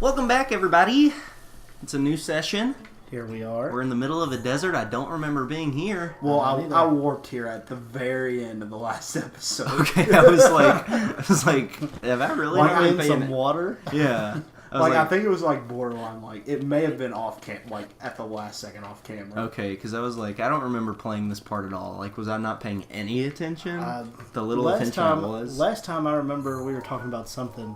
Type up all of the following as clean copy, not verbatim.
Welcome back, everybody. It's a new session. Here we are. We're in the middle of a desert. I don't remember being here. Well, I warped here at the very end of the last episode. Okay, I was like, have I really Want not been in paying some water? Yeah. I think it was like borderline. Like it may have been off at the last second off camera. Okay, because I was like, I don't remember playing this part at all. Like, was I not paying any attention? The little attention I was. Last time I remember we were talking about something.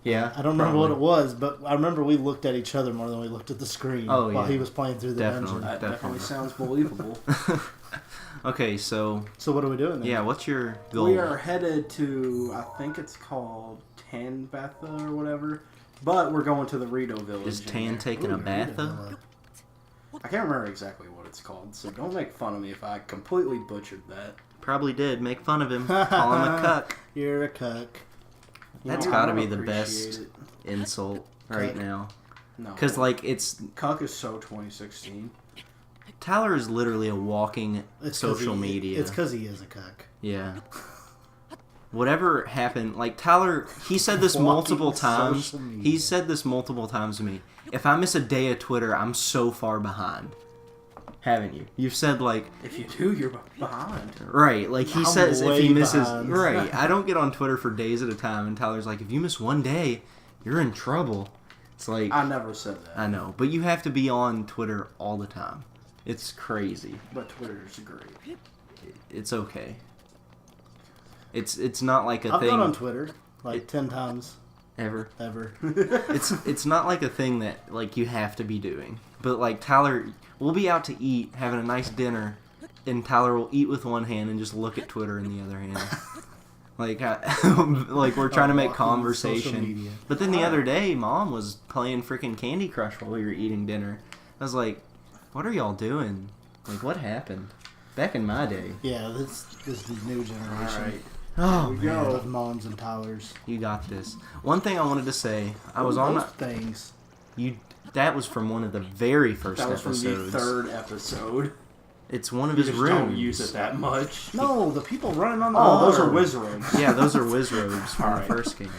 Yeah. I don't remember what it was, but I remember we looked at each other more than we looked at the screen while he was playing through the dungeon. That definitely sounds believable. Okay, so what are we doing then? Yeah, what's your goal? We are headed to, I think it's called Tanbatha or whatever, but we're going to the Rito village. Is Tan taking a bath, though? I can't remember exactly what it's called, so don't make fun of me if I completely butchered that. Probably did. Make fun of him. Call him a cuck. You're a cuck. That's got to be the best insult right now. No. Because, like, it's... Cuck is so 2016. Tyler is literally a walking social media. It's because he is a cuck. Yeah. Whatever happened, like, Tyler, he said this multiple times. He said this multiple times to me. If I miss a day of Twitter, I'm so far behind. Haven't you? You've said, like... If you do, you're behind. Right, like, he says if he misses... behind. Right, I don't get on Twitter for days at a time, and Tyler's like, if you miss one day, you're in trouble. It's like... I never said that. I know, but you have to be on Twitter all the time. It's crazy. But Twitter's great. It's okay. It's not like a I've thing... gone on Twitter, 10 times. Ever. It's not like a thing that, like, you have to be doing. But, like, Tyler... We'll be out to eat, having a nice dinner, and Tyler will eat with one hand and just look at Twitter in the other hand. Like we're trying to make conversation. But then the other day, Mom was playing freaking Candy Crush while we were eating dinner. I was like, what are y'all doing? Like, what happened? Back in my day. Yeah, this new generation. Alright. Oh, we go. Of Moms and Tylers. You got this. One thing I wanted to say, I was on... things. That was from one of the very first episodes. That was from the third episode. It's one of his rooms. Don't use it that much. No, the people running on the those are whiz robes. Yeah, those are whiz robes from the first game.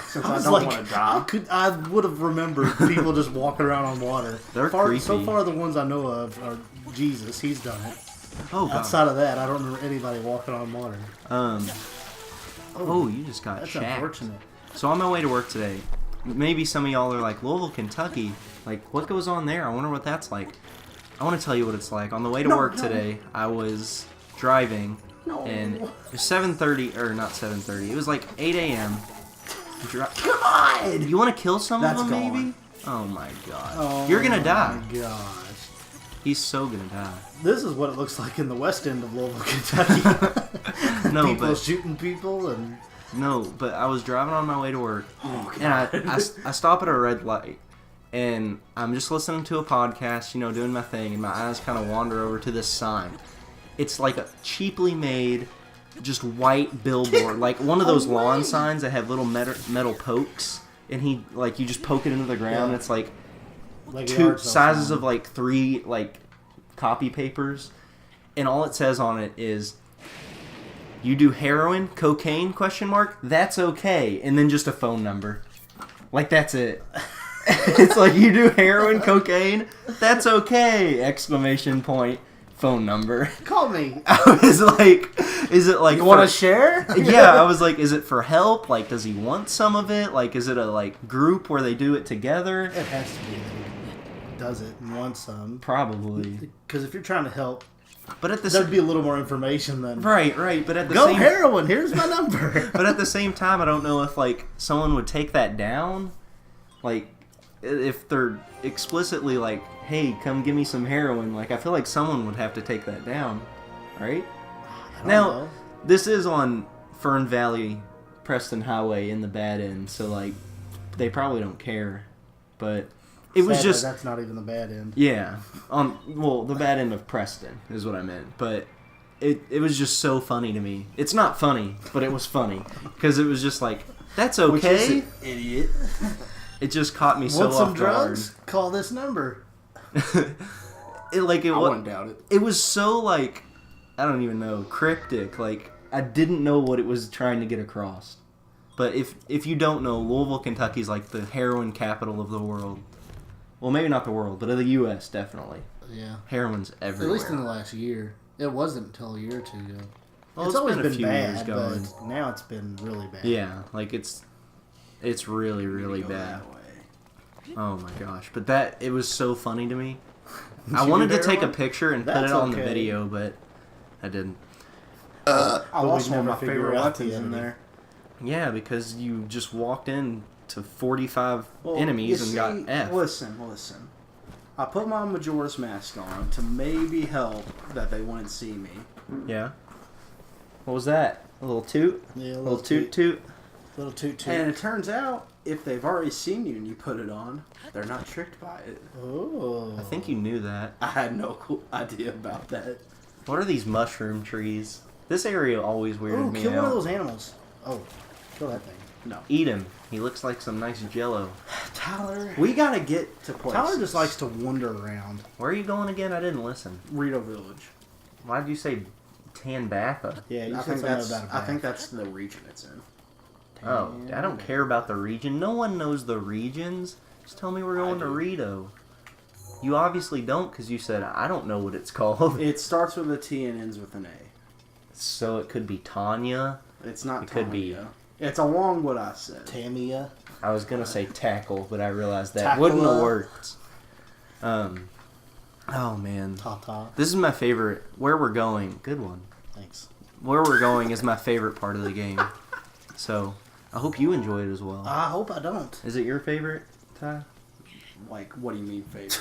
Since I don't want to die. I would have remembered people just walking around on water. They're creepy. So far, the ones I know of are Jesus. He's done it. Oh, God. Outside of that, I don't remember anybody walking on water. You just got That's shacked. unfortunate. So on my way to work today, maybe some of y'all are like, Louisville, Kentucky, like, what goes on there? I wonder what that's like. I want to tell you what it's like. On the way to work today, I was driving, and it was 7:30, or not 7:30, it was like 8 a.m. God! You want to kill some That's of them, maybe? gone. Oh my God. You're gonna die. Oh my gosh. He's so gonna die. This is what it looks like in the west end of Louisville, Kentucky. No, people but... shooting people and... No, but I was driving on my way to work, God. and I stop at a red light, and I'm just listening to a podcast, you know, doing my thing, and my eyes kind of wander over to this sign. It's like a cheaply made, just white billboard, like one of those lawn signs that have little metal pokes, and you just poke it into the ground. Yeah. It's like Like two sizes of like 3 like copy papers, and all it says on it is, you do heroin, cocaine, ? That's okay. And then just a phone number. Like, that's it. It's like, you do heroin, cocaine? That's okay! ! Phone number. Call me. I was like, is it like... You want to share? Yeah, I was like, is it for help? Like, does he want some of it? Like, is it a, like, group where they do it together? It has to be who does it and wants some. Probably. Because if you're trying to help, But at the there'd be a little more information than... Right, but at the Go same... heroin, here's my number. But at the same time, I don't know if, like, someone would take that down. Like, if they're explicitly like, hey, come give me some heroin, like, I feel like someone would have to take that down, right? Now, this is on Fern Valley, Preston Highway in the bad end, so, like, they probably don't care. But it was just... That's not even the bad end. Yeah. The bad end of Preston is what I meant. But it was just so funny to me. It's not funny, but it was funny. Because it was just like, that's okay. Which is an idiot. It just caught me so Want some off guard. drugs? Call this number. I wouldn't doubt it. It was so, like, I don't even know, cryptic. Like, I didn't know what it was trying to get across. But if you don't know, Louisville, Kentucky is like the heroin capital of the world. Well, maybe not the world, but of the U.S. definitely. Yeah. Heroin's everywhere. At least in the last year. It wasn't until a year or two ago. Well, it's always been been a few bad, years going. but now it's been really bad. Yeah, like it's really, really bad. That way. Oh my gosh. But it was so funny to me. I wanted to take a picture and put it on the video, but I didn't. I lost one of my figure favorite out weapons the in enemy. there. Yeah, because you just walked in to 45 enemies and got F. Listen. I put my Majora's Mask on to maybe help that they wouldn't see me. Yeah. What was that? A little toot? Yeah, a little toot. Little toot. And it turns out, if they've already seen you and you put it on, they're not tricked by it. Oh. I think you knew that. I had no cool idea about that. What are these mushroom trees? This area always weirded me kill out. one of those animals. Oh, kill that thing. No. Eat him. He looks like some nice jello. Tyler. We gotta get to places. Tyler just likes to wander around. Where are you going again? I didn't listen. Rito Village. Why'd you say Tanbatha? Yeah, you I said think something that's. about a I think bath. that's the region it's in. Oh, I don't care about the region. No one knows the regions. Just tell me we're going to do. Rito. You obviously don't because you said, I don't know what it's called. It starts with a T and ends with an A. So it could be Tanya. It's not. It could be. It's along what I said. Tamia. I was going to say tackle, but I realized that Tackle wouldn't have up. worked. Oh, man. Tata. This is my favorite. Where we're going. Good one. Thanks. Where we're going is my favorite part of the game. So, I hope you enjoy it as well. I hope I don't. Is it your favorite, Ty? Like, what do you mean favorite?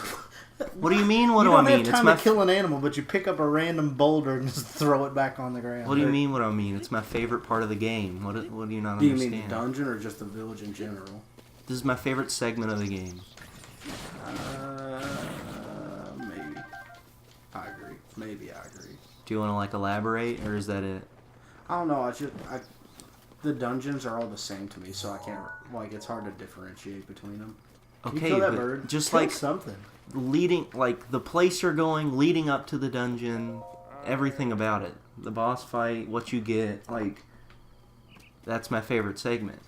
What do you mean? What you do I don't mean? have It's time my. to kill an animal, but you pick up a random boulder and just throw it back on the ground. What do you mean? What I mean? It's my favorite part of the game. What do you not Do you understand? mean the dungeon or just the village in general? This is my favorite segment of the game. Maybe. I agree. Maybe I agree. Do you want to elaborate, or is that it? I don't know. The dungeons are all the same to me, so I can't. It's hard to differentiate between them. Can Okay, you kill that but bird? just Kill like something. leading, the place you're going, leading up to the dungeon, everything about it, the boss fight, what you get, that's my favorite segment.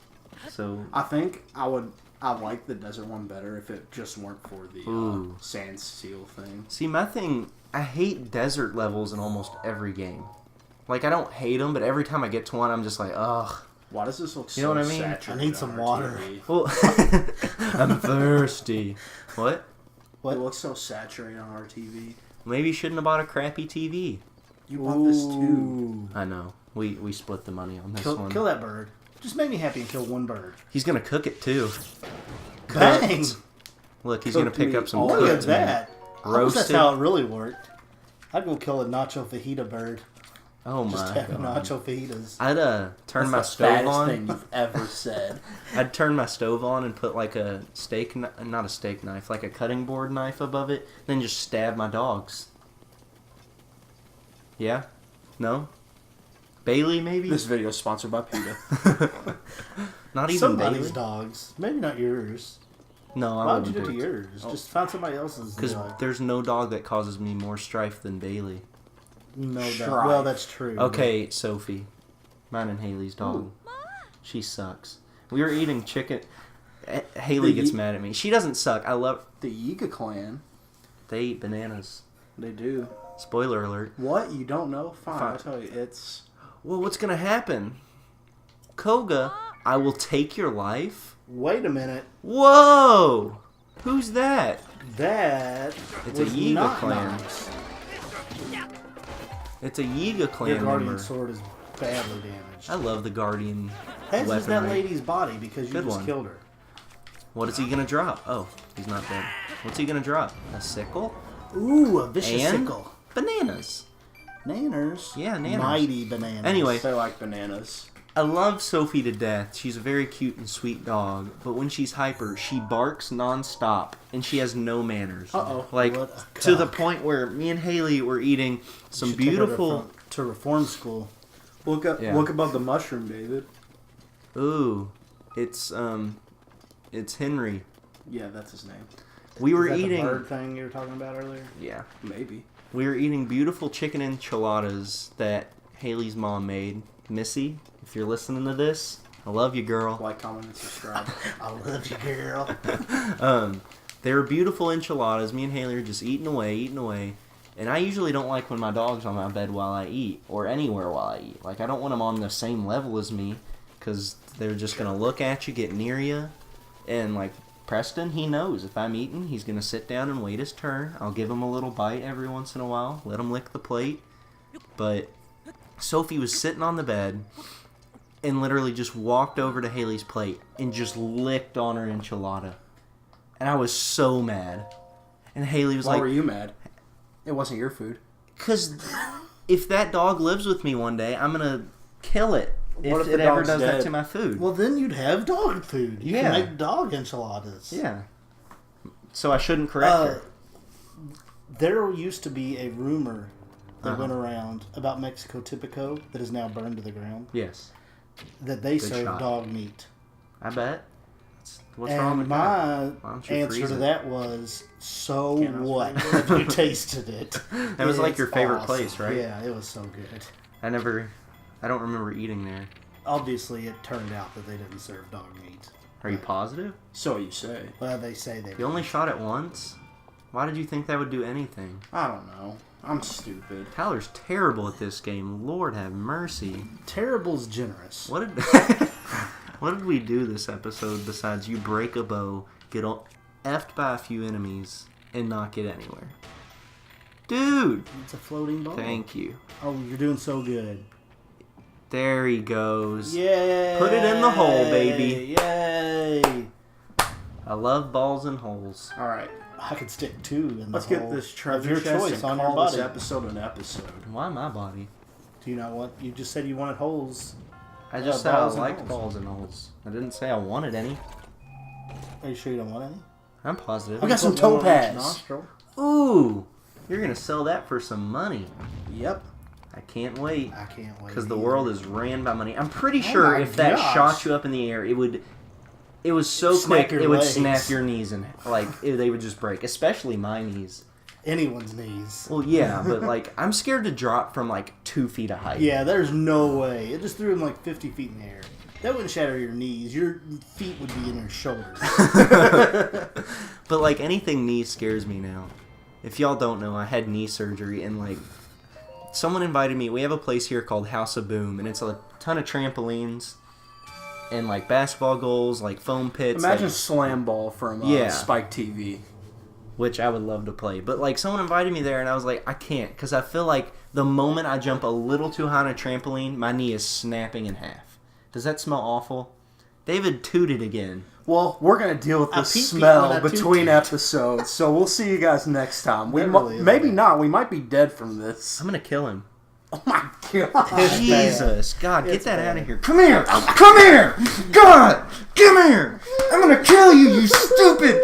So I think I like the desert one better if it just weren't for the sand seal thing. see, my thing, I hate desert levels in almost every game. I don't hate them, but every time I get to one, I'm just like, ugh. Why does this look You know so what I mean? saturated? I need some on our water. TV? Well, I'm thirsty. What? What? It looks so saturated on our TV. Maybe you shouldn't have bought a crappy TV. You bought this too. I know. We split the money on this one. Kill that bird. Just make me happy and kill one bird. He's gonna cook it too. Bang! Look, he's Cooked gonna pick meat up some all Look cooked at meat. that. I wish Roasted. that's how it really worked. I'd go kill a nacho fajita bird. Oh my Just have god. nacho fajitas. I'd turn my That's the stove fattest on. thing you've ever said. I'd turn my stove on and put a steak, not a steak knife, like a cutting board knife above it, then just stab my dogs. Yeah? No? Bailey, maybe? This video is sponsored by PETA. Not even Somebody's Bailey? dogs. Maybe not yours. No, I Why would you wouldn't do it to yours? Just find somebody else's Because dog. there's no dog that causes me more strife than Bailey. No doubt. Strife. Well, that's true. Okay, Sophie. Mine and Haley's dog. She sucks. We were eating chicken. Haley gets mad at me. She doesn't suck. I love... The Yiga clan. They eat bananas. They do. Spoiler alert. What? You don't know? Fine. Fine. I'll tell you. It's... Well, what's gonna happen? Koga, I will take your life? Wait a minute. Whoa! Who's that? That It's a was Yiga not clan. nice. It's a Yiga Your clan guardian member. sword is badly damaged. I love the Guardian As is that weaponry. lady's body because you Good just one. killed her. What is he gonna drop? Oh, he's not dead. What's he gonna drop? A sickle? Ooh, a vicious And sickle. bananas. Nanners. Yeah, nanners. Mighty bananas. Anyway. They like bananas. I love Sophie to death. She's a very cute and sweet dog, but when she's hyper, she barks nonstop, and she has no manners. Uh-oh. Like, What a to the cock. point where me and Haley were eating some You should take her beautiful... to reform school. Look up. Yeah. Look above the mushroom, David. Ooh, it's Henry. Yeah, that's his name. We were Is that eating... the bird thing you were talking about earlier? Yeah. Maybe. We were eating beautiful chicken enchiladas that Haley's mom made. Missy, if you're listening to this, I love you, girl. Like, comment, and subscribe. I love you, girl. They were beautiful enchiladas. Me and Haley are just eating away. And I usually don't like when my dog's on my bed while I eat, or anywhere while I eat. Like, I don't want them on the same level as me, because they're just going to look at you, get near you. And, like, Preston, he knows if I'm eating, he's going to sit down and wait his turn. I'll give him a little bite every once in a while, let him lick the plate. But Sophie was sitting on the bed and literally just walked over to Haley's plate and just licked on her enchilada. And I was so mad. And Haley was like... Why were you mad? It wasn't your food. Because if that dog lives with me one day, I'm going to kill it. What If it ever does that to my food. Well, then you'd have dog food. You Yeah. can make dog enchiladas. Yeah. So I shouldn't correct her. There used to be a rumor that went around about Mexico Typico that is now burned to the ground. Yes. That they Good serve shot. dog meat. I bet. What's and wrong with my that? Why don't you answer freeze to it? that was, so Can't what? freeze it. Have you tasted it? That was like It's your favorite awesome. place, right? Yeah, it was so good. I don't remember eating there. Obviously, it turned out that they didn't serve dog meat. Are you positive? So you say. Well, they say they You only shot it once? Why did you think that would do anything? I don't know. I'm stupid. Tyler's terrible at this game. Lord have mercy. Terrible's generous. What did what did we do this episode besides you break a bow, get effed by a few enemies, and not get anywhere? Dude! It's a floating ball. Thank you. Oh, you're doing so good. There he goes. Yay! Put it in the hole, baby. Yay! I love balls and holes. All right. I could stick two in the Let's hole get this of treasure your chest choice and on your call this body. episode an episode. Why my body? Do you not want? You just said you wanted holes. I just said I balls and liked holes. balls and holes. I didn't say I wanted any. Are you sure you don't want any? I'm positive. I got some Put one on each topaz. nostril. Ooh! You're gonna sell that for some money. Yep. I can't wait. I can't wait. Because the either. world is ran by money. I'm pretty Oh sure my if that gosh. shot you up in the air, it was so Snap quick, your it would legs. snap your knees and they would just break. Especially my knees. Anyone's knees. Well, yeah, but like I'm scared to drop from like 2 feet of height. Yeah, there's no way. It just threw him like 50 feet in the air. That wouldn't shatter your knees. Your feet would be in your shoulders. But like anything knee scares me now. If y'all don't know, I had knee surgery and like someone invited me. We have a place here called House of Boom, and it's a ton of trampolines and like basketball goals, like foam pits. Imagine like, Slam Ball from Yeah. Spike TV. which I would love to play. But like someone invited me there, and I was like, I can't, because I feel like the moment I jump a little too high on a trampoline, my knee is snapping in half. Does that smell awful? David tooted again. Well, we're going to deal with I the peeped smell when I between tooted. episodes, so we'll see you guys next time. We That really is maybe bad. not. We might be dead from this. I'm gonna kill him. Oh my god. Jesus, God, get It's that bad. out of here. Come here! Come here! God! Come here! I'm gonna kill you, you stupid!